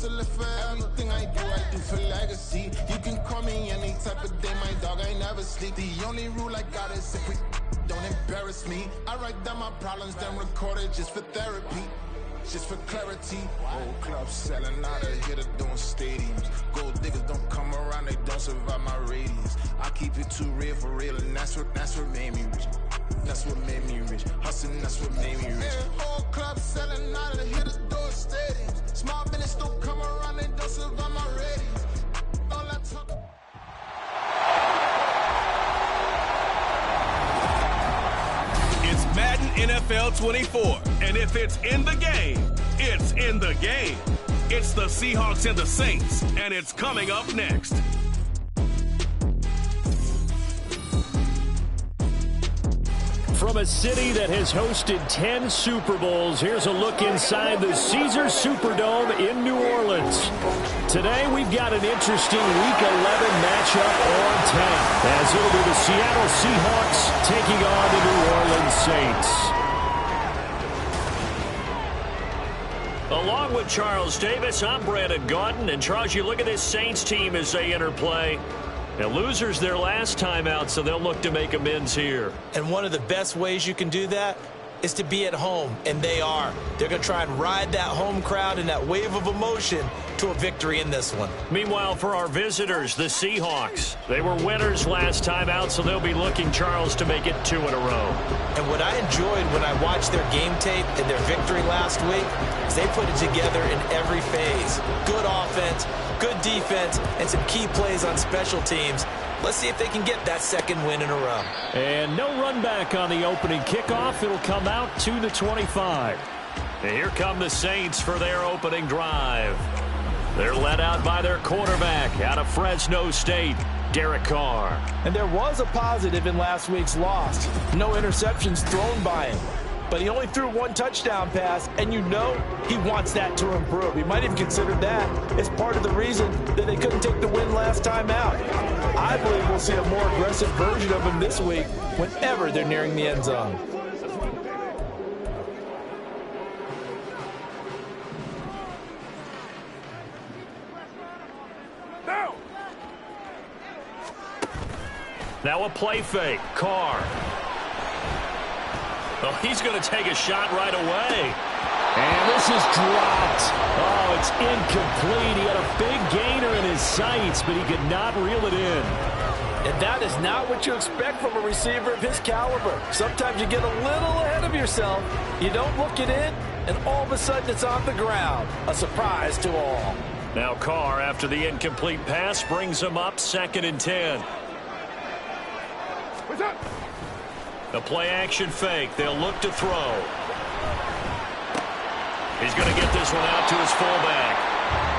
to live forever. Everything I do for legacy. You can call me any type of day, my dog, I never sleep. The only rule I got is if we don't embarrass me. I write down my problems, then record it just for therapy. Just for clarity, whole club selling out of here to doing stadiums. Gold diggers don't come around, they don't survive my ratings. I keep it too real for real, and that's what made me rich. That's what made me rich. Hustling, that's what made me rich. Whole club selling out of here to doing stadiums. Small business don't come around, they don't survive my ratings. All that talk. It's Madden NFL 24, and if it's in the game, it's in the game. It's the Seahawks and the Saints, and it's coming up next. From a city that has hosted 10 Super Bowls, here's a look inside the Caesars Superdome in New Orleans. Today, we've got an interesting Week 11 matchup on tap, as it'll be the Seattle Seahawks taking on the New Orleans Saints. Along with Charles Davis, I'm Brandon Gaudin. And Charles, you look at this Saints team as they enter play. The losers their last time out, so they'll look to make amends here. And one of the best ways you can do that is to be at home, and they are. They're going to try and ride that home crowd and that wave of emotion to a victory in this one. Meanwhile, for our visitors, the Seahawks, they were winners last time out, so they'll be looking, Charles, to make it 2 in a row. And what I enjoyed when I watched their game tape and their victory last week is they put it together in every phase. Good offense, good defense, and some key plays on special teams. Let's see if they can get that second win in a row. And no run back on the opening kickoff. It'll come out to the 25. And here come the Saints for their opening drive. They're led out by their quarterback out of Fresno State, Derek Carr. And there was a positive in last week's loss. No interceptions thrown by him. But he only threw 1 touchdown pass, and you know he wants that to improve. He might have considered that as part of the reason that they couldn't take the win last time out. I believe we'll see a more aggressive version of him this week whenever they're nearing the end zone. Now a play fake. Carr. Oh, he's going to take a shot right away. And this is dropped. Oh, it's incomplete. He had a big gainer in his sights, but he could not reel it in. And that is not what you expect from a receiver of his caliber. Sometimes you get a little ahead of yourself. You don't look it in, and all of a sudden it's on the ground. A surprise to all. Now Carr, after the incomplete pass, brings him up 2nd and 10. What's up? The play-action fake. They'll look to throw. He's going to get this one out to his fullback.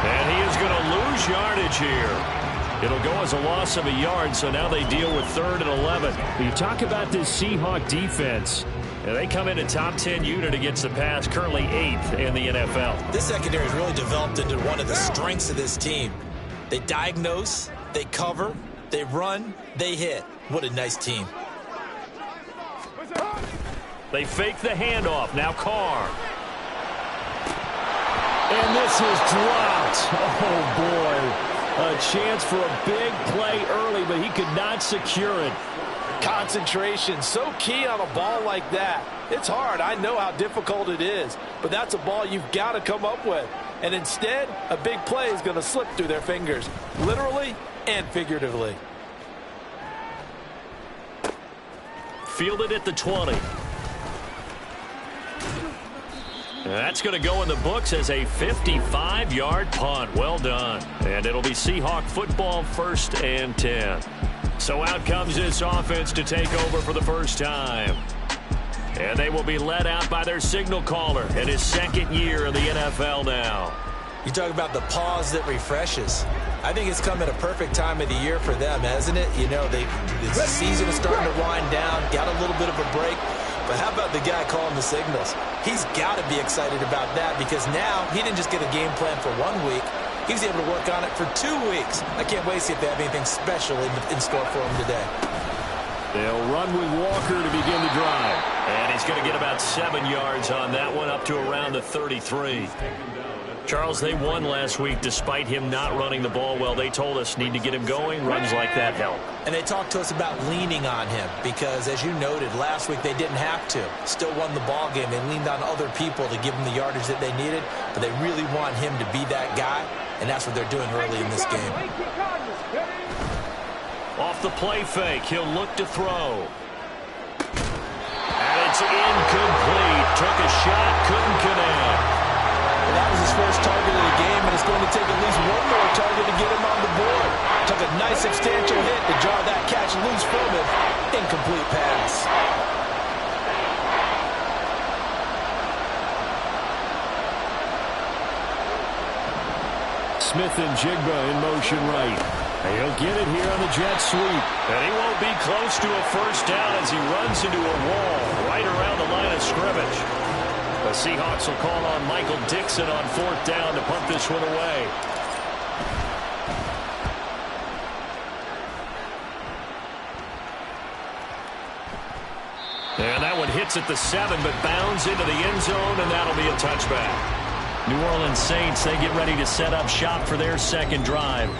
And he is going to lose yardage here. It'll go as a loss of a yard, so now they deal with 3rd and 11. You talk about this Seahawk defense. They come in a top 10 unit against the pass, currently 8th in the NFL. This secondary has really developed into one of the strengths of this team. They diagnose, they cover, they run, they hit. What a nice team. They fake the handoff. Now Carr. And this is dropped. Oh, boy. A chance for a big play early, but he could not secure it. Concentration, so key on a ball like that. It's hard. I know how difficult it is, but that's a ball you've got to come up with. And instead, a big play is going to slip through their fingers, literally and figuratively. Fielded at the 20. That's going to go in the books as a 55-yard punt. Well done. And it'll be Seahawk football, 1st and 10. So out comes this offense to take over for the first time. And they will be led out by their signal caller in his 2nd year in the NFL now. You talk about the pause that refreshes. I think it's come at a perfect time of the year for them, hasn't it? You know, the season is starting to wind down, got a little bit of a break. But how about the guy calling the signals? He's got to be excited about that because now he didn't just get a game plan for 1 week. He was able to work on it for 2 weeks. I can't wait to see if they have anything special in store for him today. They'll run with Walker to begin the drive. And he's going to get about 7 yards on that one, up to around the 33. Charles, they won last week despite him not running the ball well. They told us need to get him going. Runs like that help. And they talked to us about leaning on him because, as you noted, last week they didn't have to. Still won the ball game. They leaned on other people to give them the yardage that they needed, but they really want him to be that guy, and that's what they're doing early in this game. Off the play fake, he'll look to throw. And it's incomplete. Took a shot, couldn't connect. That was his first target of the game, and it's going to take at least one more target to get him on the board. Took a nice substantial hit to jar that catch loose from him. Incomplete pass. Smith and Jigba in motion right. He'll get it here on the jet sweep. And he won't be close to a first down as he runs into a wall right around the line of scrimmage. The Seahawks will call on Michael Dixon on 4th down to punt this one away. And that one hits at the 7, but bounds into the end zone, and that'll be a touchback. New Orleans Saints, they get ready to set up shop for their second drive.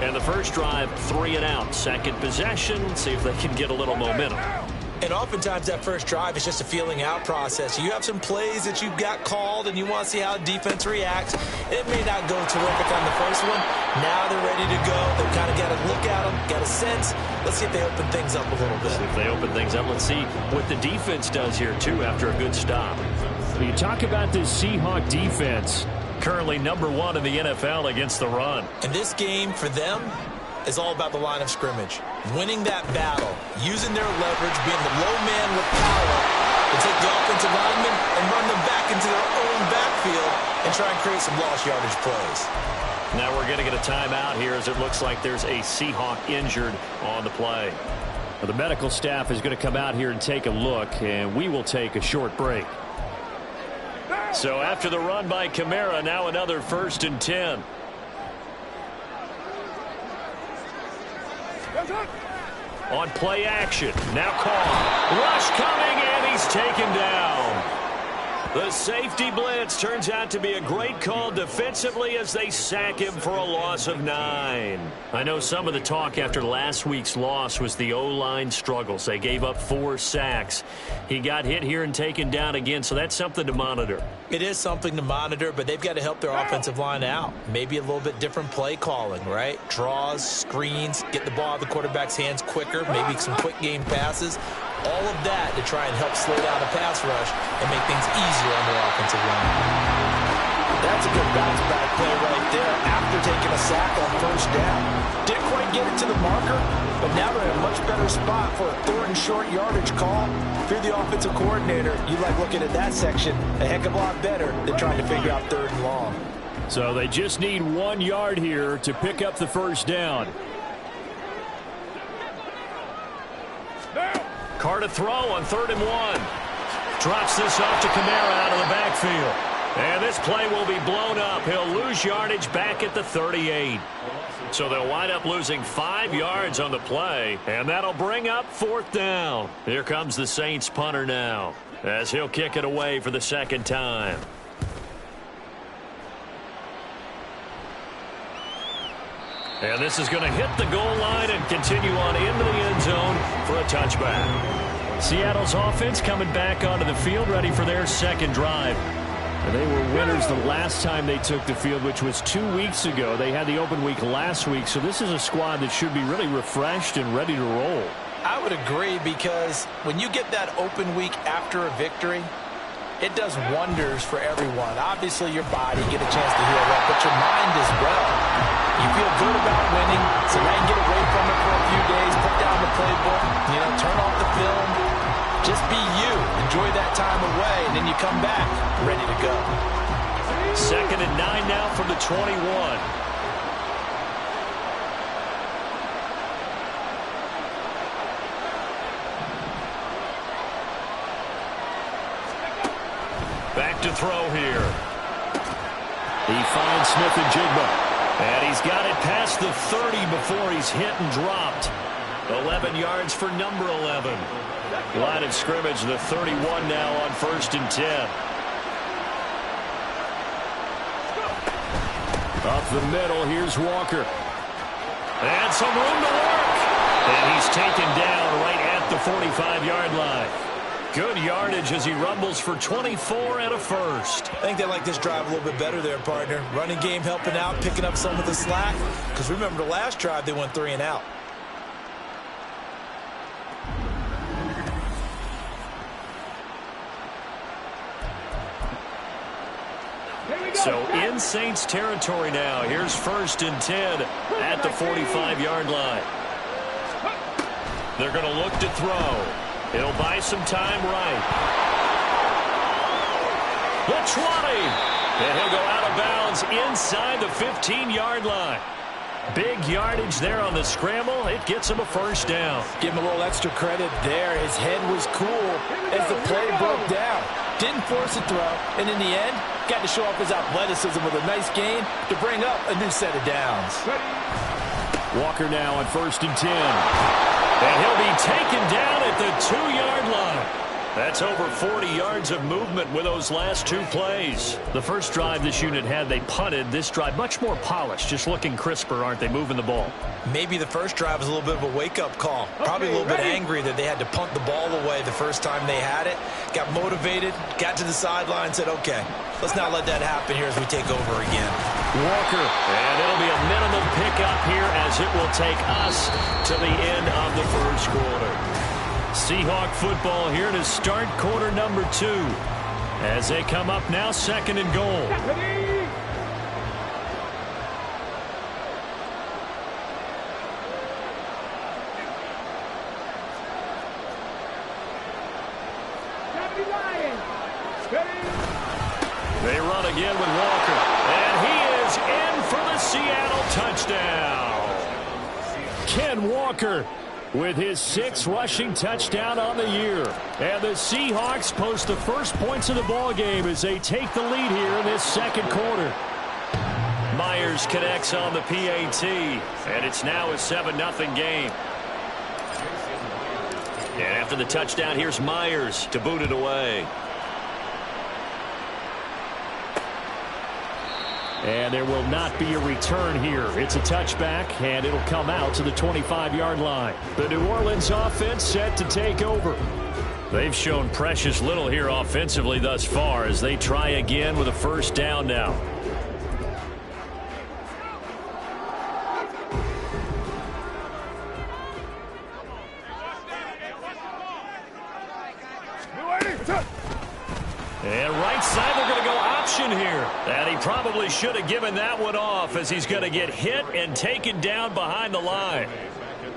And the first drive, 3 and out. Second possession, see if they can get a little momentum. And oftentimes that first drive is just a feeling out process. You have some plays that you've got called and you want to see how defense reacts. It may not go terrific on the first one. Now they're ready to go. They've kind of got to look at them, got a sense. Let's see if they open things up a little bit. See if they open things up. Let's see what the defense does here, too, after a good stop. You talk about this Seahawk defense, currently #1 in the NFL against the run. And this game for them is all about the line of scrimmage. Winning that battle, using their leverage, being the low man with power to take the offensive linemen and run them back into their own backfield and try and create some lost yardage plays. Now we're going to get a timeout here as it looks like there's a Seahawk injured on the play. Well, the medical staff is going to come out here and take a look, and we will take a short break. So after the run by Kamara, now another 1st and 10. On play action, now call. Rush coming, and he's taken down. The safety blitz turns out to be a great call defensively as they sack him for a loss of 9. I know some of the talk after last week's loss was the O-line struggles. They gave up 4 sacks. He got hit here and taken down again, so that's something to monitor. It is something to monitor, but they've got to help their offensive line out. Maybe a little bit different play calling, right? Draws, screens, get the ball out of the quarterback's hands quicker, maybe some quick game passes. All of that to try and help slow down the pass rush and make things easier on their offensive line. That's a good bounce back play right there after taking a sack on 1st down. Didn't quite get it to the marker, but now they're in a much better spot for a 3rd and short yardage call. If you're the offensive coordinator, you like looking at that section a heck of a lot better than trying to figure out 3rd and long. So they just need 1 yard here to pick up the 1st down. Carr to throw on 3rd and 1. Drops this off to Kamara out of the backfield. And this play will be blown up. He'll lose yardage back at the 38. So they'll wind up losing 5 yards on the play. And that'll bring up 4th down. Here comes the Saints punter now as he'll kick it away for the 2nd time. And this is going to hit the goal line and continue on into the end zone for a touchback. Seattle's offense coming back onto the field, ready for their 2nd drive. And they were winners the last time they took the field, which was 2 weeks ago. They had the open week last week, so this is a squad that should be really refreshed and ready to roll. I would agree, because when you get that open week after a victory, it does wonders for everyone. Obviously, your body get a chance to heal up, but your mind as well. You feel good about winning, so now you get away from it for a few days, put down the playbook, turn off the film. Just be you. Enjoy that time away, and then you come back ready to go. 2nd and 9 now from the 21. Back to throw here. He finds Smith and Jigba. And he's got it past the 30 before he's hit and dropped. 11 yards for number 11. Line of scrimmage, the 31 now on 1st and 10. Up the middle, here's Walker. And some room to work. And he's taken down right at the 45-yard line. Good yardage as he rumbles for 24 and a first. I think they like this drive a little bit better there, partner. Running game helping out, picking up some of the slack. Because remember the last drive, they went 3 and out. So in Saints territory now. Here's 1st and 10 at the 45-yard line. They're going to look to throw. He'll buy some time right. The 20. And he'll go out of bounds inside the 15-yard line. Big yardage there on the scramble. It gets him a first down. Give him a little extra credit there. His head was cool as the play broke down. Didn't force a throw, and in the end, got to show off his athleticism with a nice gain to bring up a new set of downs. Walker now on 1st and 10. And he'll be taken down at the 2-yard line. That's over 40 yards of movement with those last 2 plays. The first drive this unit had, they punted. This drive, much more polished, just looking crisper, aren't they, moving the ball? Maybe the first drive was a little bit of a wake-up call. Probably a little bit angry that they had to punt the ball away the first time they had it. Got motivated, got to the sideline, said, okay, let's not let that happen here as we take over again. Walker, and it'll be a minimum pickup here as it will take us to the end of the first quarter. Seahawk football here to start quarter number 2 as they come up now 2nd and goal. They run again with Walker, and he is in for the Seattle touchdown. Ken Walker with his 6th rushing touchdown on the year. And the Seahawks post the first points of the ball game as they take the lead here in this 2nd quarter. Myers connects on the PAT, and it's now a 7-0 game. And after the touchdown, here's Myers to boot it away. And there will not be a return here. It's a touchback, and it'll come out to the 25-yard line. The New Orleans offense set to take over. They've shown precious little here offensively thus far as they try again with a first down now. And right side, they're going to go option here. And he probably should have given that one off as he's going to get hit and taken down behind the line.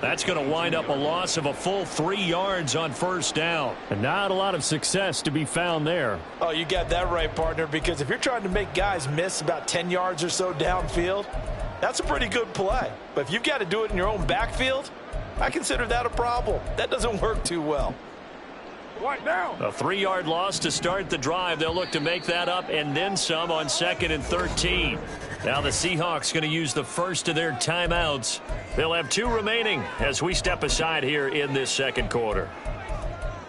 That's going to wind up a loss of a full 3 yards on first down. And not a lot of success to be found there. Oh, you got that right, partner, because if you're trying to make guys miss about 10 yards or so downfield, that's a pretty good play. But if you've got to do it in your own backfield, I consider that a problem. That doesn't work too well. What now? A 3-yard loss to start the drive. They'll look to make that up and then some on 2nd and 13. Now the Seahawks going to use the first of their timeouts. They'll have 2 remaining as we step aside here in this 2nd quarter.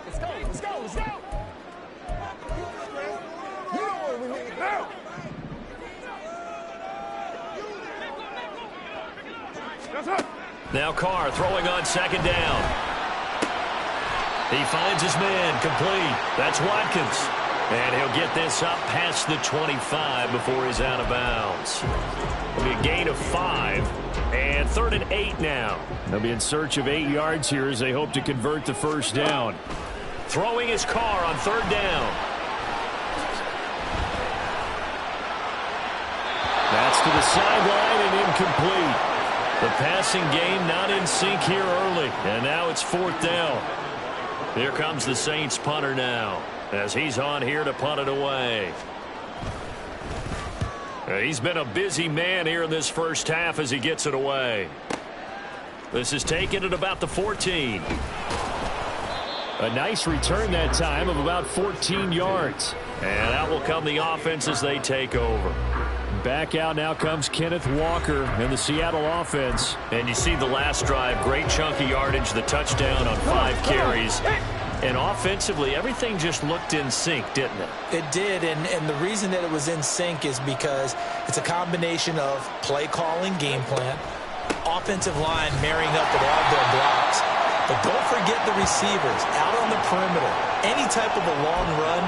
Let's go, let's go, let's go. You know what we need now. That's it. Now Carr throwing on 2nd down. He finds his man complete. That's Watkins. And he'll get this up past the 25 before he's out of bounds. It'll be a gain of 5. And 3rd and 8 now. They'll be in search of 8 yards here as they hope to convert the first down. Throwing his Carr on 3rd down. That's to the sideline and incomplete. The passing game not in sync here early. And now it's 4th down. Here comes the Saints punter now as he's on here to punt it away. He's been a busy man here in this first half as he gets it away. This is taken at about the 14. A nice return that time of about 14 yards. And out will come the offense as they take over. Back out now comes Kenneth Walker and the Seattle offense. And you see the last drive, great chunk of yardage, the touchdown on 5 carries. And offensively, everything just looked in sync, didn't it? It did, and the reason that it was in sync is because it's a combination of play calling, game plan, offensive line marrying up with all their blocks. But don't forget the receivers out on the perimeter. Any type of a long run,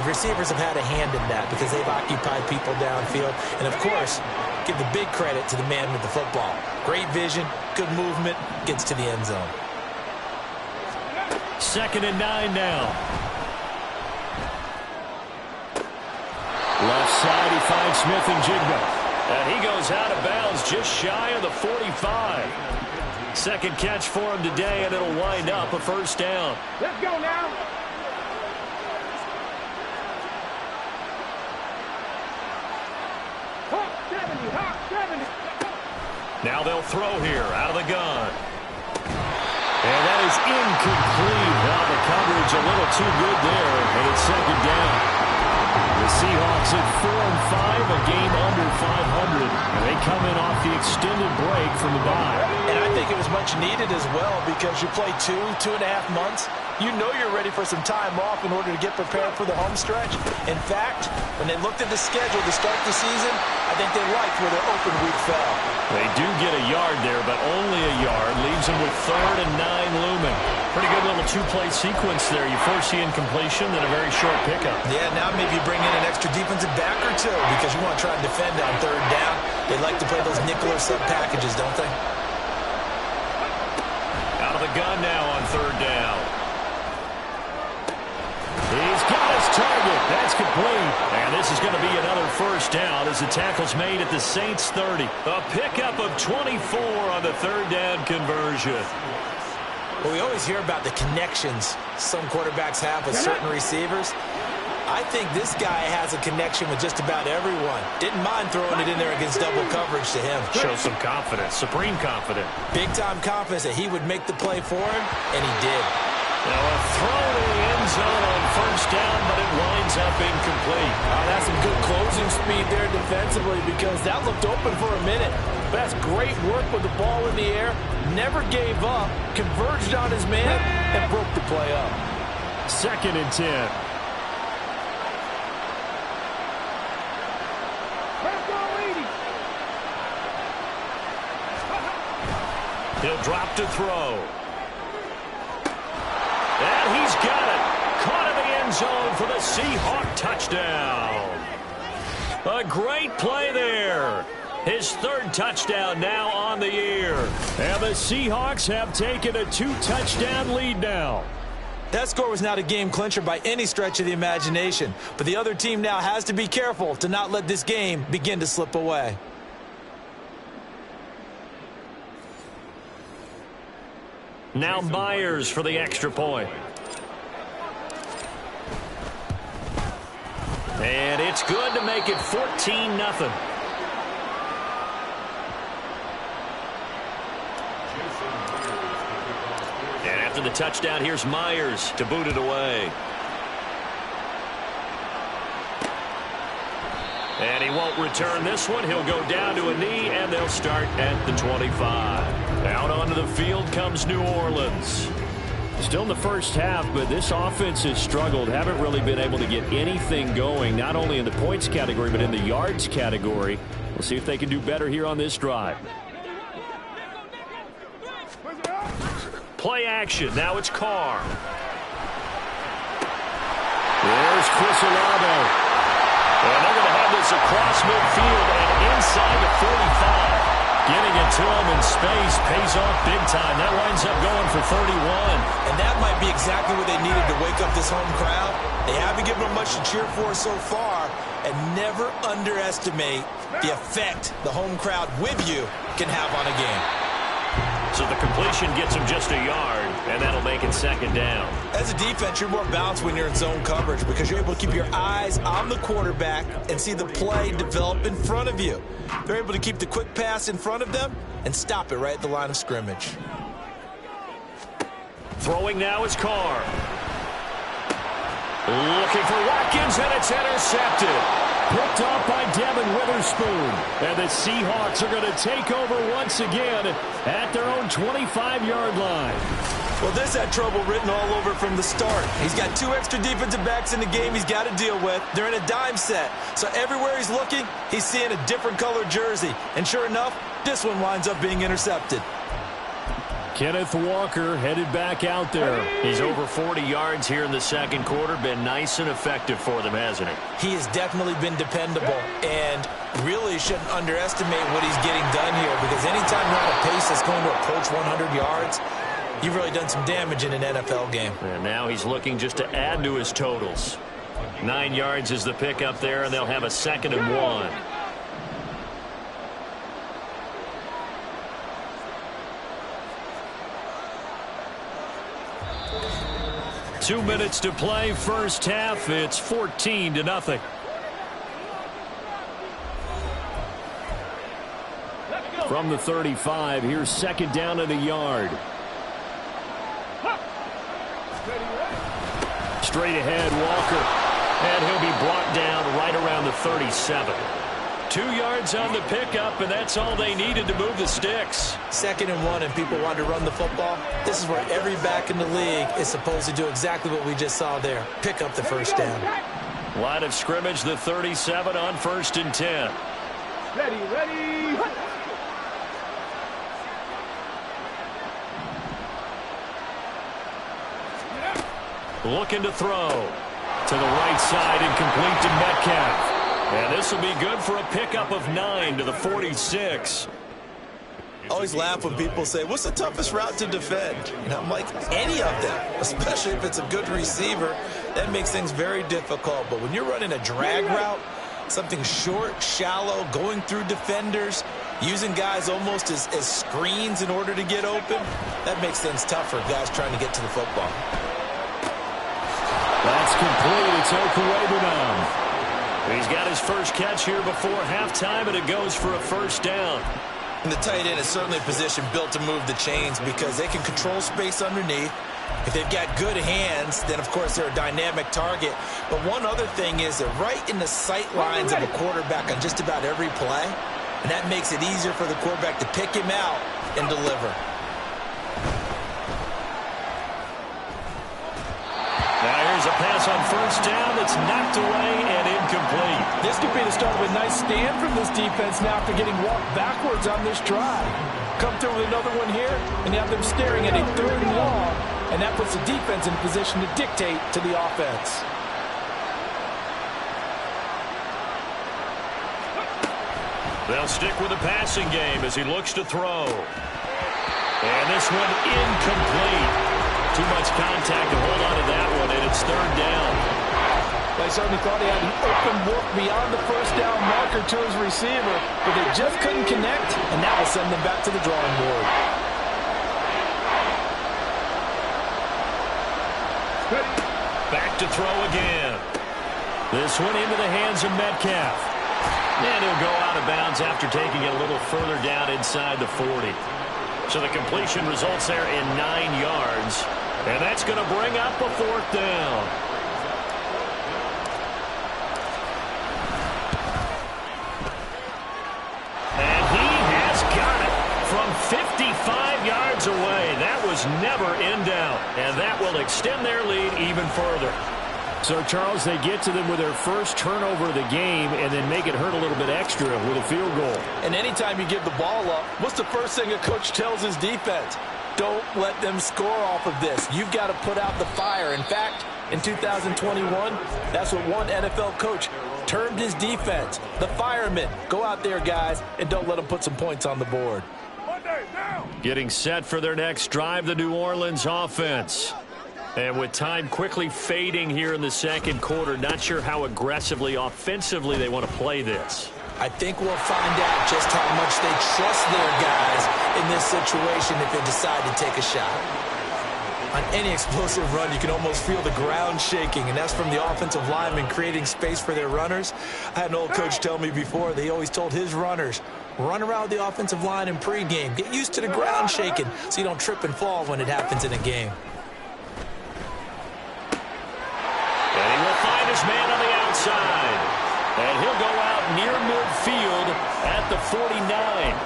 the receivers have had a hand in that because they've occupied people downfield. And, of course, give the big credit to the man with the football. Great vision, good movement, gets to the end zone. 2nd and 9 now. Left side, he finds Smith and Jigba. And he goes out of bounds just shy of the 45. Second catch for him today, and it'll wind up a first down. Let's go now. Hawk 70, Hawk 70. Now they'll throw here out of the gun. And that is incomplete. Now the coverage a little too good there, and it's 2nd down. The Seahawks at 4-5, a game under 500. And they come in off the extended break from the bye. And I think it was much needed as well because you play 2.5 months. You know you're ready for some time off in order to get prepared for the home stretch. In fact, when they looked at the schedule to start the season, I think they liked where their open week fell. They do get a yard there, but only a yard. Leaves them with 3rd and 9 looming. Pretty good little two-play sequence there. You first see incompletion, then a very short pickup. Yeah, now maybe you bring in an extra defensive back or two because you want to try and defend on 3rd down. They like to play those nickel or sub packages, don't they? Out of the gun now on 3rd down. He's got his target. That's complete. And this is going to be another first down as the tackle's made at the Saints 30. A pickup of 24 on the 3rd down conversion. Well, we always hear about the connections some quarterbacks have with certain receivers. I think this guy has a connection with just about everyone. Didn't mind throwing it in there against double coverage to him. Shows some confidence, supreme confidence. Big-time confidence that he would make the play for him, and he did. Now a throw to the end zone on first down, but it winds up incomplete. That's some good closing speed there defensively because that looked open for a minute. That's great work with the ball in the air. Never gave up, converged on his man, and broke the play up. 2nd and 10. Let's go, 80. He'll drop to throw. And he's got it. Caught in the end zone for the Seahawk touchdown. A great play there. His 3rd touchdown now on the year. And the Seahawks have taken a 2-touchdown lead now. That score was not a game clincher by any stretch of the imagination. But the other team now has to be careful to not let this game begin to slip away. Now Myers for the extra point. And it's good to make it 14-0. And after the touchdown, here's Myers to boot it away. And he won't return this one. He'll go down to a knee, and they'll start at the 25. Out onto the field comes New Orleans. Still in the first half, but this offense has struggled. Haven't really been able to get anything going, not only in the points category, but in the yards category. We'll see if they can do better here on this drive. Play action. Now it's Carr. There's Chris Olave. And they're going to have this across midfield and inside the 45. Getting it to him in space pays off big time. That winds up going for 31. And that might be exactly what they needed to wake up this home crowd. They haven't given them much to cheer for so far. And never underestimate the effect the home crowd with you can have on a game. So the completion gets him just a yard, and that'll make it 2nd down. As a defense, you're more balanced when you're in zone coverage because you're able to keep your eyes on the quarterback and see the play develop in front of you. They're able to keep the quick pass in front of them and stop it right at the line of scrimmage. Throwing now is Carr. Looking for Watkins, and it's intercepted. Picked off by Devin Witherspoon. And the Seahawks are going to take over once again at their own 25-yard line. Well, this had trouble written all over from the start. He's got 2 extra defensive backs in the game he's got to deal with. They're in a dime set. So everywhere he's looking, he's seeing a different color jersey. And sure enough, this one winds up being intercepted. Kenneth Walker headed back out there. He's over 40 yards here in the second quarter. Been nice and effective for them, hasn't he? He has definitely been dependable and really shouldn't underestimate what he's getting done here, because anytime you're on a pace that's going to approach 100 yards, you've really done some damage in an NFL game. And now he's looking just to add to his totals. 9 yards is the pickup there, and they'll have a 2nd and 1. Two minutes to play, first half. It's 14-0. From the 35, here's 2nd down and a yard. Straight ahead, Walker. And he'll be brought down right around the 37. 2 yards on the pickup, and that's all they needed to move the sticks. 2nd and 1, and people want to run the football. This is where every back in the league is supposed to do exactly what we just saw there. Pick up the first down. Line of scrimmage, the 37 on 1st and 10. Ready. Looking to throw. To the right side and complete to Metcalf. And this will be good for a pickup of 9 to the 46. I always laugh when people say, what's the toughest route to defend? And I'm like, any of them, especially if it's a good receiver. That makes things very difficult. But when you're running a drag route, something short, shallow, going through defenders, using guys almost as screens in order to get open, that makes things tougher, guys trying to get to the football. That's complete. It's Okuwebunam. He's got his first catch here before halftime, and it goes for a first down. And the tight end is certainly a position built to move the chains because they can control space underneath. If they've got good hands, then, of course, they're a dynamic target. But one other thing is they're right in the sight lines of a quarterback on just about every play, and that makes it easier for the quarterback to pick him out and deliver. Now here's a pass on first down that's knocked away and incomplete. This could be the start of a nice stand from this defense now after getting walked backwards on this drive. Come through with another one here, and you have them staring at a 3rd and long, and that puts the defense in position to dictate to the offense. They'll stick with the passing game as he looks to throw. And this one incomplete. Too much contact to hold on to that one, and it's 3rd down. They certainly thought he had an open look beyond the first down marker to his receiver, but they just couldn't connect, and that will send them back to the drawing board. Back to throw again. This one into the hands of Metcalf. And he'll go out of bounds after taking it a little further down inside the 40. So the completion results there in 9 yards. And that's going to bring up a 4th down. And he has got it from 55 yards away. That was never in doubt. And that will extend their lead even further. So, Charles, they get to them with their first turnover of the game and then make it hurt a little bit extra with a field goal. And anytime you give the ball up, what's the first thing a coach tells his defense? Don't let them score off of this. You've got to put out the fire. In fact, in 2021, that's what one NFL coach termed his defense. The firemen. Go out there, guys, and don't let them put some points on the board. Getting set for their next drive, the New Orleans offense. And with time quickly fading here in the second quarter, not sure how aggressively, offensively they want to play this. I think we'll find out just how much they trust their guys in this situation if they decide to take a shot. On any explosive run, you can almost feel the ground shaking, and that's from the offensive linemen creating space for their runners. I had an old coach tell me before, they always told his runners, run around the offensive line in pregame. Get used to the ground shaking so you don't trip and fall when it happens in a game. And he will find his man on the outside. And he'll go out near midfield at the 49.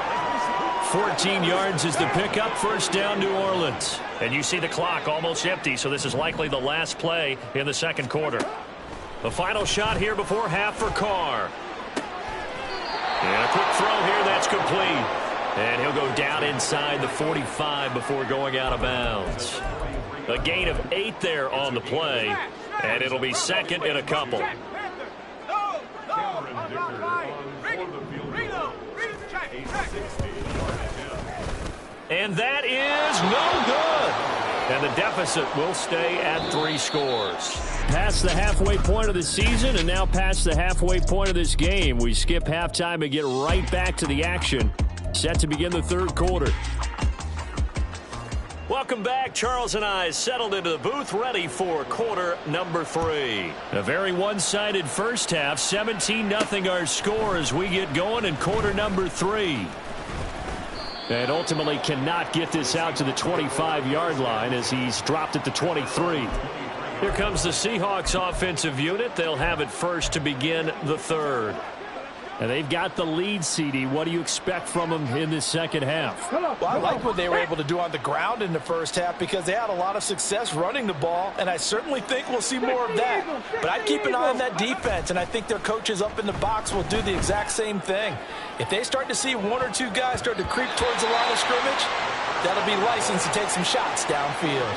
14 yards is the pickup. First down, New Orleans. And you see the clock almost empty, so this is likely the last play in the second quarter. The final shot here before half for Carr. And a quick throw here, that's complete. And he'll go down inside the 45 before going out of bounds. A gain of 8 there on the play, and it'll be second and a couple. And that is no good. And the deficit will stay at 3 scores. Past the halfway point of the season and now past the halfway point of this game. We skip halftime and get right back to the action. Set to begin the third quarter. Welcome back. Charles and I settled into the booth, ready for quarter number 3. A very one-sided first half, 17-0 our score as we get going in quarter number 3. And ultimately cannot get this out to the 25-yard line as he's dropped at the 23. Here comes the Seahawks offensive unit. They'll have it first to begin the third. And they've got the lead, CD. What do you expect from them in this second half? Well, I like what they were able to do on the ground in the first half because they had a lot of success running the ball, and I certainly think we'll see more of that. But I'd keep an eye on that defense, and I think their coaches up in the box will do the exact same thing. If they start to see 1 or 2 guys start to creep towards the line of scrimmage, that'll be licensed to take some shots downfield.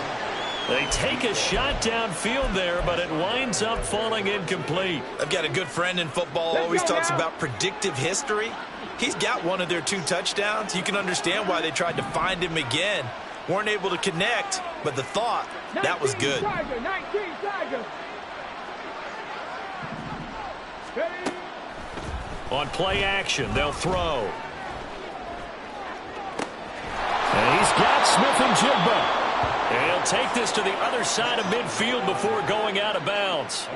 They take a shot downfield there, but it winds up falling incomplete. I've got a good friend in football, always talks about predictive history. He's got one of their 2 touchdowns. You can understand why they tried to find him again. Weren't able to connect, but the thought, that was good. On play action, they'll throw. And he's got Smith-Njigba. And he'll take this to the other side of midfield before going out of bounds.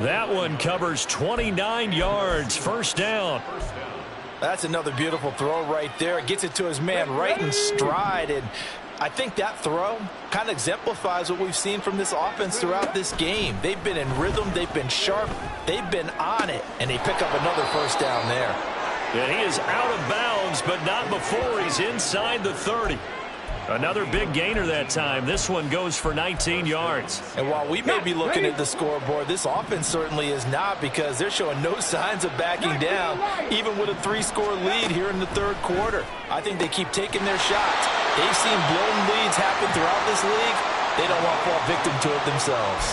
That one covers 29 yards. First down. That's another beautiful throw right there. Gets it to his man right in stride. And I think that throw kind of exemplifies what we've seen from this offense throughout this game. They've been in rhythm. They've been sharp. They've been on it. And they pick up another first down there. And he is out of bounds, but not before he's inside the 30. Another big gainer that time. This one goes for 19 yards. And while we may be looking at the scoreboard, this offense certainly is not because they're showing no signs of backing down, even with a 3-score lead here in the third quarter. I think they keep taking their shots. They've seen blown leads happen throughout this league. They don't want to fall victim to it themselves.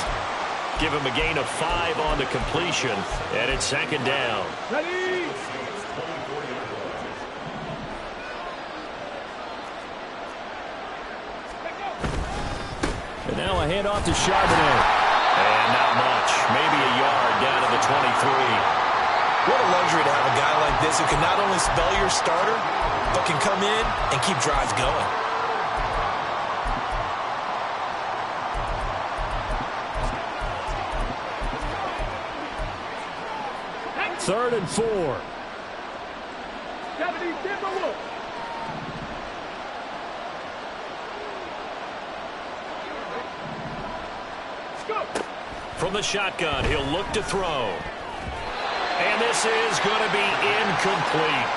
Give him a gain of 5 on the completion, and it's second down. Ready? And now a handoff to Charbonnet. And not much. Maybe a yard down to the 23. What a luxury to have a guy like this who can not only spell your starter, but can come in and keep drives going. Third and 4. From the shotgun, he'll look to throw. And this is going to be incomplete.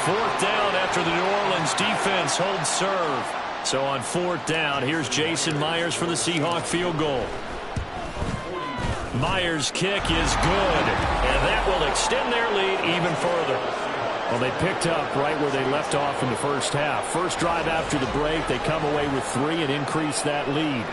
Fourth down after the New Orleans defense holds serve. So on fourth down, here's Jason Myers for the Seahawk field goal. Myers' kick is good, and that will extend their lead even further. Well, they picked up right where they left off in the first half. First drive after the break, they come away with 3 and increase that lead.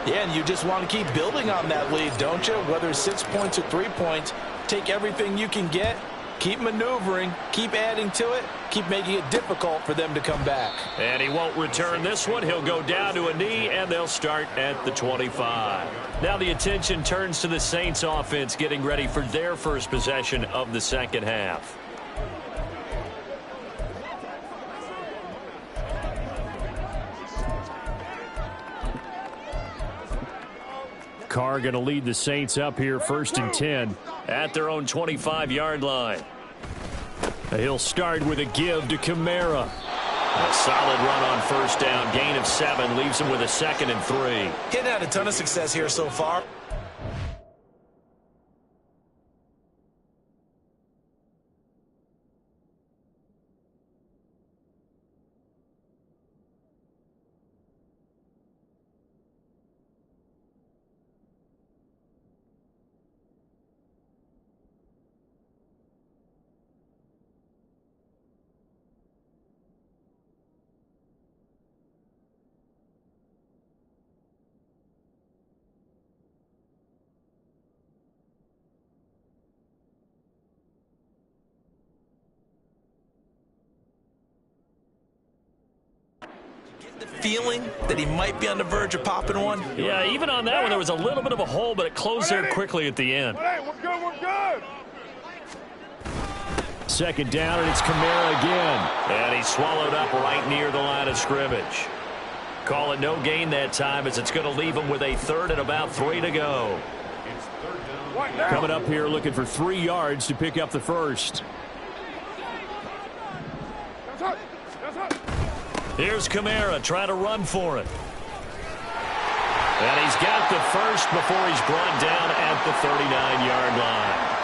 Yeah, and you just want to keep building on that lead, don't you? Whether it's 6 points or 3 points, take everything you can get, keep maneuvering, keep adding to it, keep making it difficult for them to come back. And he won't return this one. He'll go down to a knee, and they'll start at the 25. Now the attention turns to the Saints offense getting ready for their first possession of the second half. Carr going to lead the Saints up here first and 10 at their own 25-yard line. He'll start with a give to Kamara. A solid run on first down. Gain of 7 leaves him with a 2nd and 3. He's had a ton of success here so far. feeling that he might be on the verge of popping one? Yeah, even on that one, there was a little bit of a hole, but it closed there quickly at the end. We're good. Second down, and it's Kamara again. And he swallowed up right near the line of scrimmage. Call it no gain that time, as it's going to leave him with a third and about 3 to go. Coming up here looking for 3 yards to pick up the first. Here's Kamara trying to run for it. And he's got the first before he's brought down at the 39-yard line.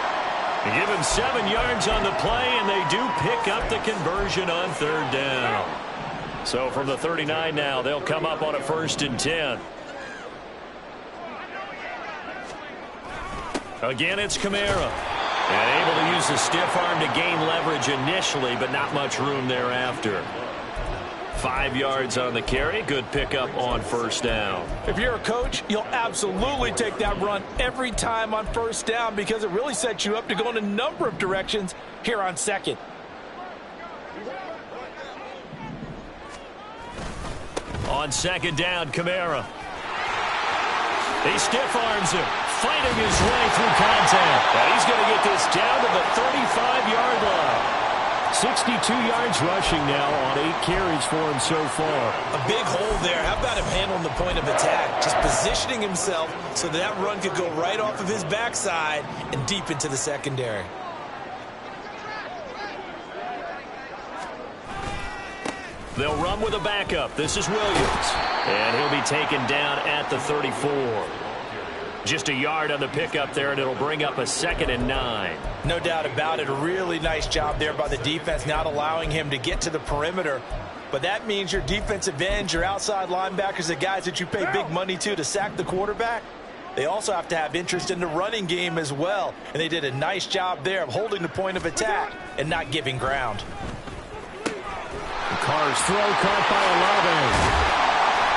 They give him 7 yards on the play, and they do pick up the conversion on third down. So from the 39 now, they'll come up on a 1st and 10. Again, it's Kamara. And able to use the stiff arm to gain leverage initially, but not much room thereafter. 5 yards on the carry. Good pickup on 1st down. If you're a coach, you'll absolutely take that run every time on 1st down because it really sets you up to go in a number of directions here on 2nd. On 2nd down, Kamara. He stiff arms him, fighting his way through contact. And he's going to get this down to the 35-yard line. 62 yards rushing now on 8 carries for him so far. A big hole there. How about him handling the point of attack? Just positioning himself so that run could go right off of his backside and deep into the secondary. They'll run with a backup. This is Williams. And he'll be taken down at the 34. Just a yard on the pickup there, and it'll bring up a 2nd and 9. No doubt about it. A really nice job there by the defense, not allowing him to get to the perimeter. But that means your defensive ends, your outside linebackers, the guys that you pay big money to sack the quarterback, they also have to have interest in the running game as well. And they did a nice job there of holding the point of attack and not giving ground. Carr's throw caught by Olave.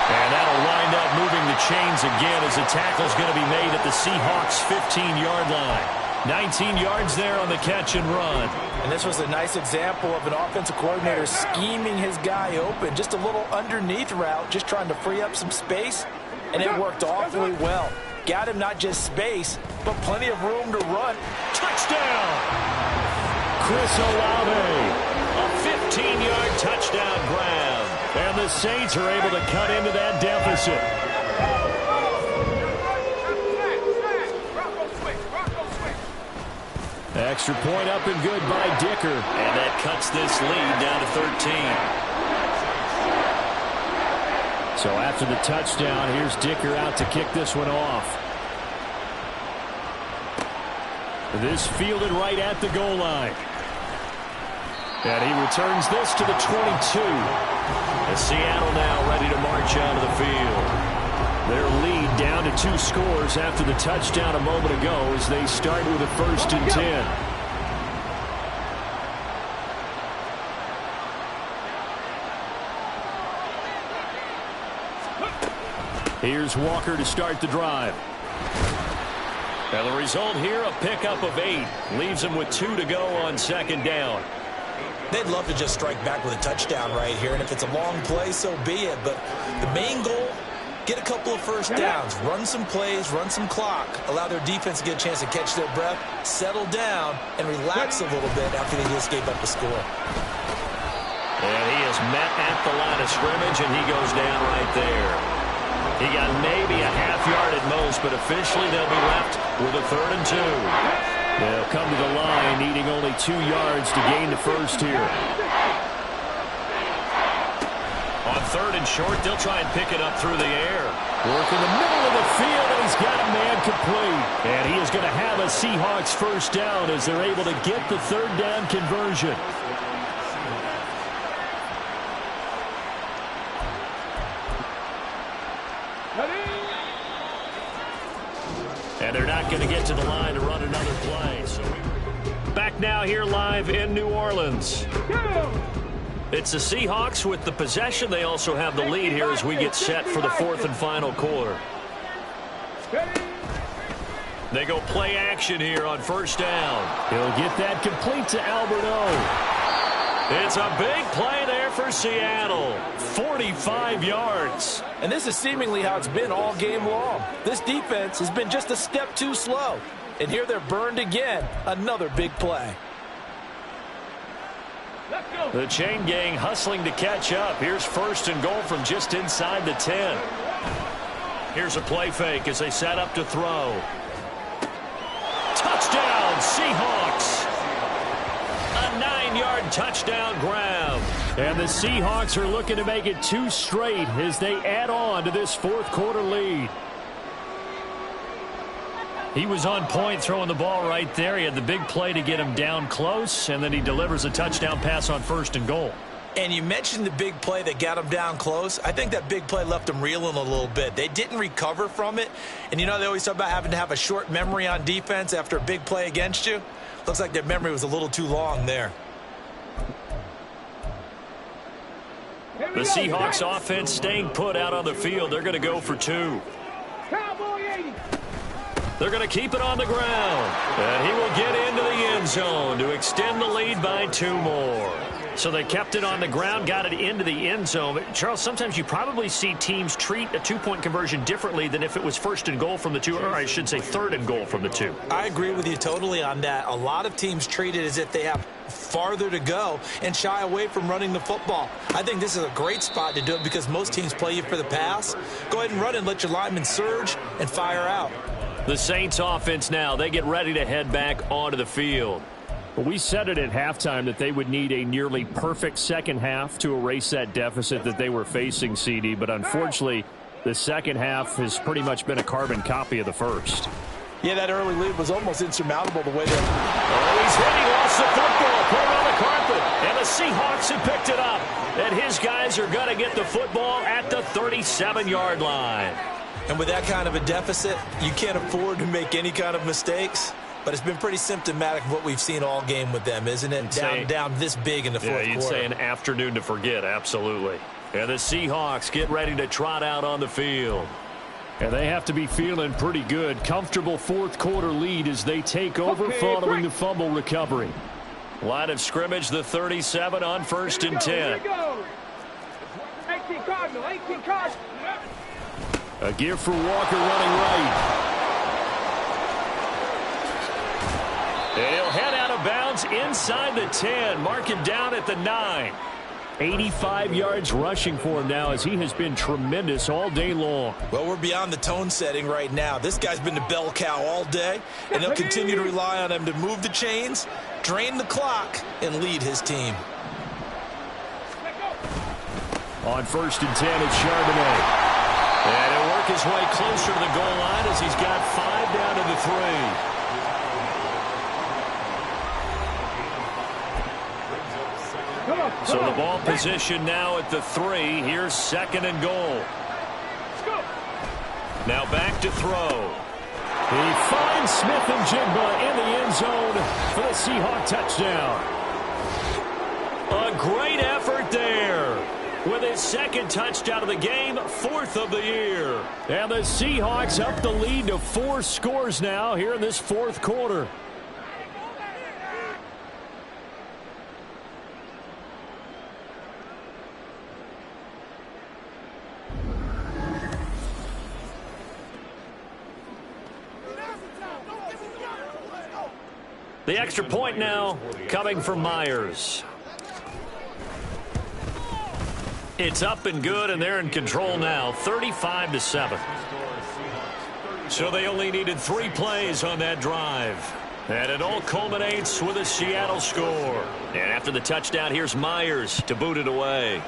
And that'll wind up moving the chains again as the tackle's going to be made at the Seahawks' 15-yard line. 19 yards there on the catch and run. And this was a nice example of an offensive coordinator scheming his guy open. Just a little underneath route, just trying to free up some space. And it worked awfully well. Got him not just space, but plenty of room to run. Touchdown! Chris Olave. A 15-yard touchdown grab. And the Saints are able to cut into that deficit. Extra point up and good by Dicker. And that cuts this lead down to 13. So after the touchdown, here's Dicker out to kick this one off. This fielded right at the goal line. And he returns this to the 22. As Seattle now ready to march out of the field. Their lead down to 2 scores after the touchdown a moment ago as they start with a 1st and 10. Here's Walker to start the drive. And the result here, a pickup of 8. Leaves him with 2 to go on 2nd down. They'd love to just strike back with a touchdown right here, and if it's a long play, so be it. But the main goal, get a couple of 1st downs, run some plays, run some clock, allow their defense to get a chance to catch their breath, settle down, and relax a little bit after they just gave up the score. And he is met at the line of scrimmage, and he goes down right there. He got maybe a half yard at most, but officially they'll be left with a 3rd and 2. They'll come to the line needing only 2 yards to gain the first here. On 3rd and short, they'll try and pick it up through the air. Work in the middle of the field, and he's got a man complete. And he is going to have a Seahawks 1st down as they're able to get the 3rd down conversion. And they're not going to get to the line to run another play. So back now here live in New Orleans. It's the Seahawks with the possession. They also have the lead here as we get set for the 4th and final quarter. They go play action here on 1st down. He'll get that complete to Alberto. It's a big play there there for Seattle. 45 yards. And this is seemingly how it's been all game long. This defense has been just a step too slow. And here they're burned again. Another big play. The chain gang hustling to catch up. Here's first and goal from just inside the 10. Here's a play fake as they set up to throw. Touchdown, Seahawks. A 9-yard touchdown grab. And the Seahawks are looking to make it 2 straight as they add on to this fourth quarter lead. He was on point throwing the ball right there. He had the big play to get him down close, and then he delivers a touchdown pass on first and goal. And you mentioned the big play that got him down close. I think that big play left him reeling a little bit. They didn't recover from it. And, you know, they always talk about having to have a short memory on defense after a big play against you. Looks like their memory was a little too long there. The Seahawks offense staying put out on the field. They're going to go for 2. They're going to keep it on the ground. And he will get into the end zone to extend the lead by 2 more. So they kept it on the ground, got it into the end zone. But Charles, sometimes you probably see teams treat a 2-point conversion differently than if it was first and goal from the 2, or I should say third and goal from the 2. I agree with you totally on that. A lot of teams treat it as if they have farther to go and shy away from running the football. I think this is a great spot to do it because most teams play you for the pass. Go ahead and run and let your linemen surge and fire out. The Saints offense now, they get ready to head back onto the field. We said it at halftime that they would need a nearly perfect second half to erase that deficit that they were facing, CD, but unfortunately, the second half has pretty much been a carbon copy of the first. Yeah, that early lead was almost insurmountable the way they... Oh, he's hit. He lost the football. Put it on the carpet. And the Seahawks have picked it up. And his guys are going to get the football at the 37-yard line. And with that kind of a deficit, you can't afford to make any kind of mistakes. But it's been pretty symptomatic of what we've seen all game with them, isn't it? Down this big in the fourth quarter. Yeah, you'd say an afternoon to forget, absolutely. And the Seahawks get ready to trot out on the field. And they have to be feeling pretty good. Comfortable fourth quarter lead as they take over following the fumble recovery. Line of scrimmage, the 37 on first and 10. 18 Cardinal, 18 Cardinal. A give for Walker running right. And he'll head out of bounds inside the 10. Mark him down at the 9. 85 yards rushing for him now as he has been tremendous all day long. Well, we're beyond the tone setting right now. This guy's been the bell cow all day, and they'll continue to rely on him to move the chains, drain the clock, and lead his team. On first and 10, it's Charbonnet. And he'll work his way closer to the goal line as he's got 5 down to the 3. So the ball position now at the 3. Here's second and goal. Now back to throw. He finds Smith and Jigba in the end zone for the Seahawk touchdown. A great effort there. With his second touchdown of the game, 4th of the year. And the Seahawks up the lead to 4 scores now here in this fourth quarter. The extra point now coming from Myers. It's up and good, and they're in control now, 35-7. So they only needed 3 plays on that drive. And it all culminates with a Seattle score. And after the touchdown, here's Myers to boot it away.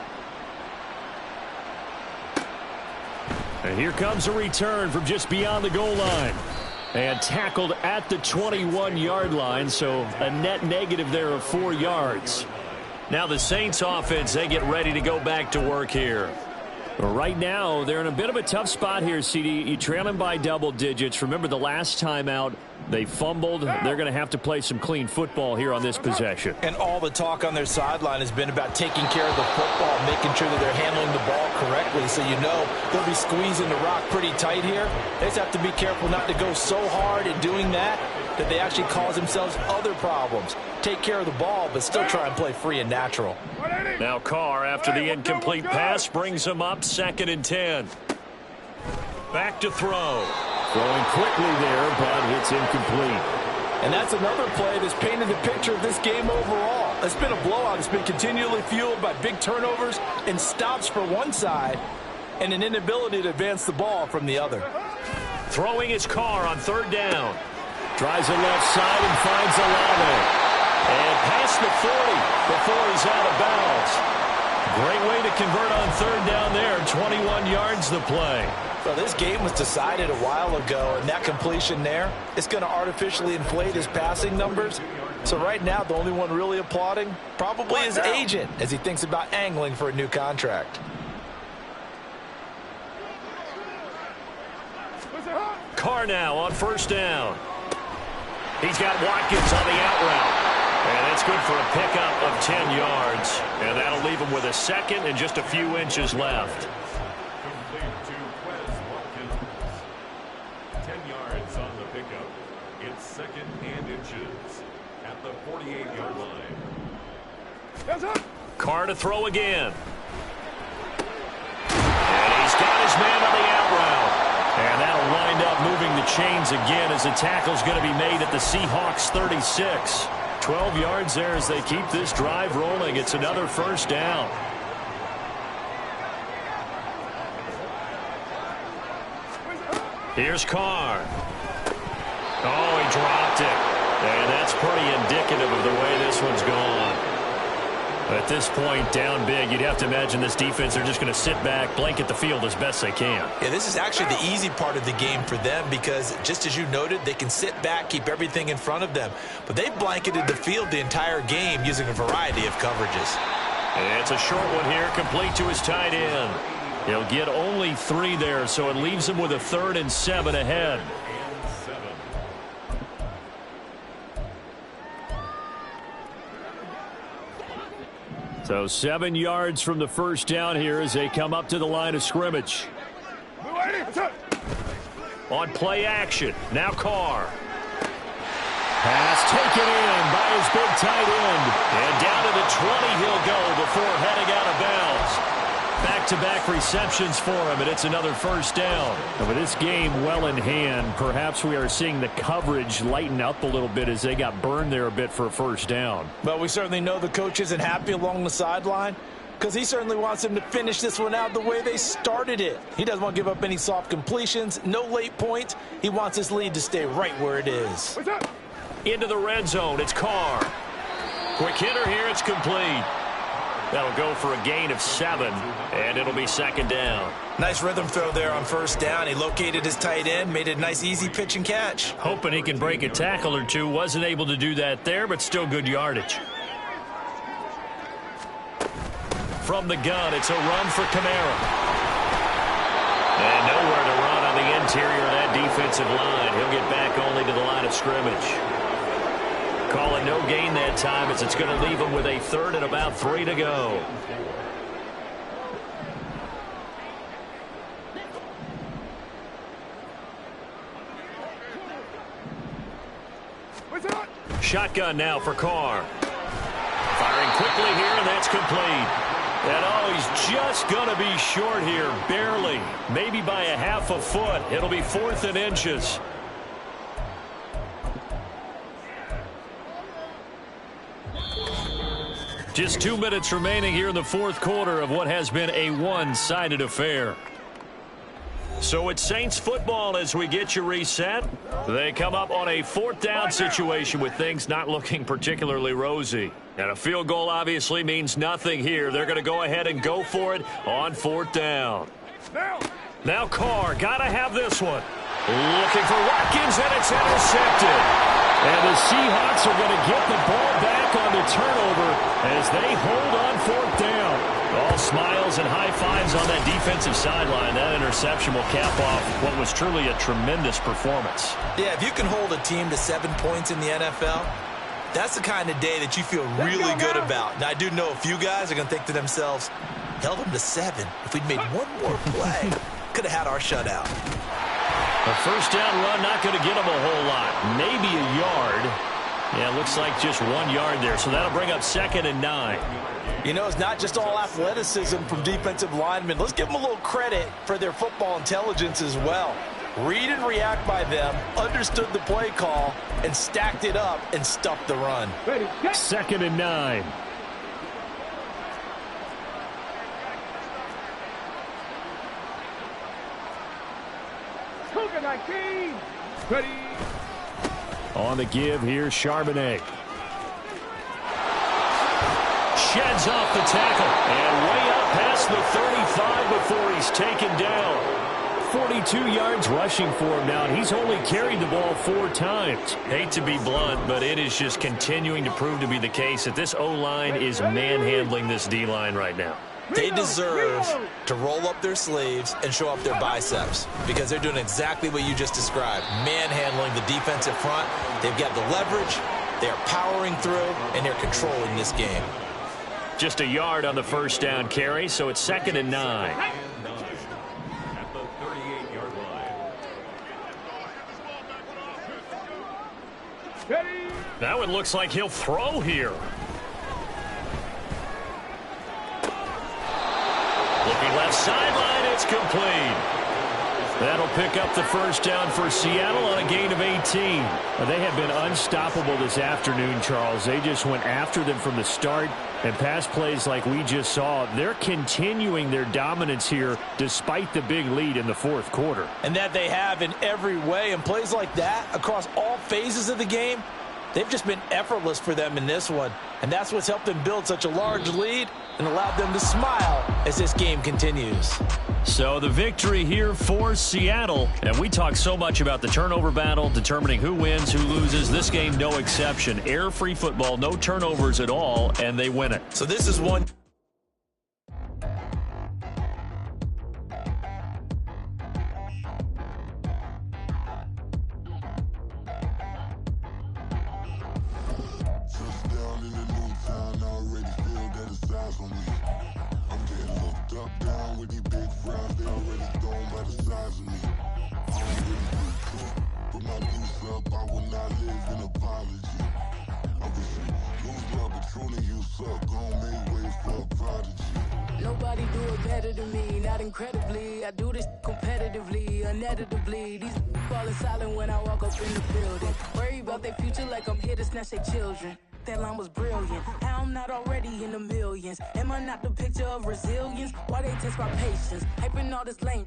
And here comes a return from just beyond the goal line. And tackled at the 21-yard line, so a net negative there of 4 yards. Now the Saints offense, they get ready to go back to work here. Right now, they're in a bit of a tough spot here, CD. You trail them by double digits. Remember the last time out, they fumbled. They're going to have to play some clean football here on this possession. And all the talk on their sideline has been about taking care of the football, making sure that they're handling the ball correctly. So you know they'll be squeezing the rock pretty tight here. They just have to be careful not to go so hard in doing that that they actually cause themselves other problems. Take care of the ball, but still try and play free and natural. Now Carr, after the incomplete pass, brings him up 2nd and 10. Back to throw. Throwing quickly there, but it's incomplete. And that's another play that's painted the picture of this game overall. It's been a blowout. It's been continually fueled by big turnovers and stops for one side and an inability to advance the ball from the other. Throwing his Carr on 3rd down. Tries the left side and finds Olave. And past the 40 before he's out of bounds. Great way to convert on 3rd down there. 21 yards the play. Well, this game was decided a while ago, and that completion there, it's going to artificially inflate his passing numbers. So right now, the only one really applauding probably his agent as he thinks about angling for a new contract. Carr now on 1st down. He's got Watkins on the out route. And that's good for a pickup of 10 yards. And that'll leave him with a 2nd and just a few inches left. 10 yards on the pickup. It's 2nd and inches at the 48-yard line. Carr to throw again. And he's got his man on the out route. And that'll wind up moving the chains again as the tackle's going to be made at the Seahawks 36. 12 yards there as they keep this drive rolling. It's another 1st down. Here's Carr. Oh, he dropped it. And that's pretty indicative of the way this one's gone. At this point, down big, you'd have to imagine this defense are just going to sit back, blanket the field as best they can. Yeah, this is actually the easy part of the game for them because, just as you noted, they can sit back, keep everything in front of them. But they blanketed the field the entire game using a variety of coverages. And it's a short one here, complete to his tight end. He'll get only 3 there, so it leaves him with a 3rd and 7 ahead. So 7 yards from the 1st down here as they come up to the line of scrimmage. On play action, now Carr. Pass taken in by his big tight end. And down to the 20 he'll go before heading out of bounds. Back-to-back receptions for him, and it's another 1st down. And with this game well in hand, perhaps we are seeing the coverage lighten up a little bit as they got burned there a bit for a 1st down. But we certainly know the coach isn't happy along the sideline because he certainly wants them to finish this one out the way they started it. He doesn't want to give up any soft completions, no late points. He wants his lead to stay right where it is. Into the red zone, it's Carr. Quick hitter here, it's complete. That'll go for a gain of 7, and it'll be 2nd down. Nice rhythm throw there on 1st down. He located his tight end, made it a nice easy pitch and catch. Hoping he can break a tackle or two. Wasn't able to do that there, but still good yardage. From the gun, it's a run for Kamara. And nowhere to run on the interior of that defensive line. He'll get back only to the line of scrimmage. Calling no gain that time as it's going to leave him with a 3rd and about 3 to go. Shotgun now for Carr. Firing quickly here, and that's complete. And oh, he's just going to be short here, barely. Maybe by a half a foot. It'll be 4th and inches. Just 2 minutes remaining here in the 4th quarter of what has been a one-sided affair. So it's Saints football as we get you reset. They come up on a 4th down situation with things not looking particularly rosy. And a field goal obviously means nothing here. They're going to go ahead and go for it on 4th down. Now Carr, got to have this one. Looking for Watkins, and it's intercepted. And the Seahawks are going to get the ball back on the turnover as they hold on 4th down. All smiles and high fives on that defensive sideline. That interception will cap off what was truly a tremendous performance. Yeah, if you can hold a team to 7 points in the NFL, that's the kind of day that you feel really good about. Now, I do know a few guys are going to think to themselves, held them to 7. If we'd made one more play, could have had our shutout. A first down run, not going to get him a whole lot. Maybe a yard. Yeah, it looks like just 1 yard there. So that'll bring up 2nd and 9. You know, it's not just all athleticism from defensive linemen. Let's give them a little credit for their football intelligence as well. Read and react by them, understood the play call, and stacked it up and stuffed the run. 2nd and 9. Cougar 19. Ready. On the give, here's Charbonnet. Sheds off the tackle and way up past the 35 before he's taken down. 42 yards rushing for him now, and he's only carried the ball 4 times. Hate to be blunt, but it is just continuing to prove to be the case that this O-line is manhandling this D-line right now. They deserve to roll up their sleeves and show up their biceps because they're doing exactly what you just described, manhandling the defensive front. They've got the leverage, they're powering through, and they're controlling this game. Just a yard on the first down carry, so it's 2nd and 9. That one looks like he'll throw here. Looking left sideline, it's complete. That'll pick up the first down for Seattle on a gain of 18. They have been unstoppable this afternoon, Charles. They just went after them from the start, and pass plays like we just saw, they're continuing their dominance here despite the big lead in the 4th quarter. And that they have in every way, and plays like that across all phases of the game, they've just been effortless for them in this one. And that's what's helped them build such a large lead and allowed them to smile as this game continues. So the victory here for Seattle. And we talk so much about the turnover battle, determining who wins, who loses. This game, no exception. Air-free football, no turnovers at all, and they win it. So this is one... Nobody do it better than me, not incredibly. I do this competitively, uneditably. These falling silent when I walk up in the building. Worry about their future like I'm here to snatch their children. That line was brilliant. How I'm not already in the millions? Am I not the picture of resilience? Why they test my patience? Hyping all this lame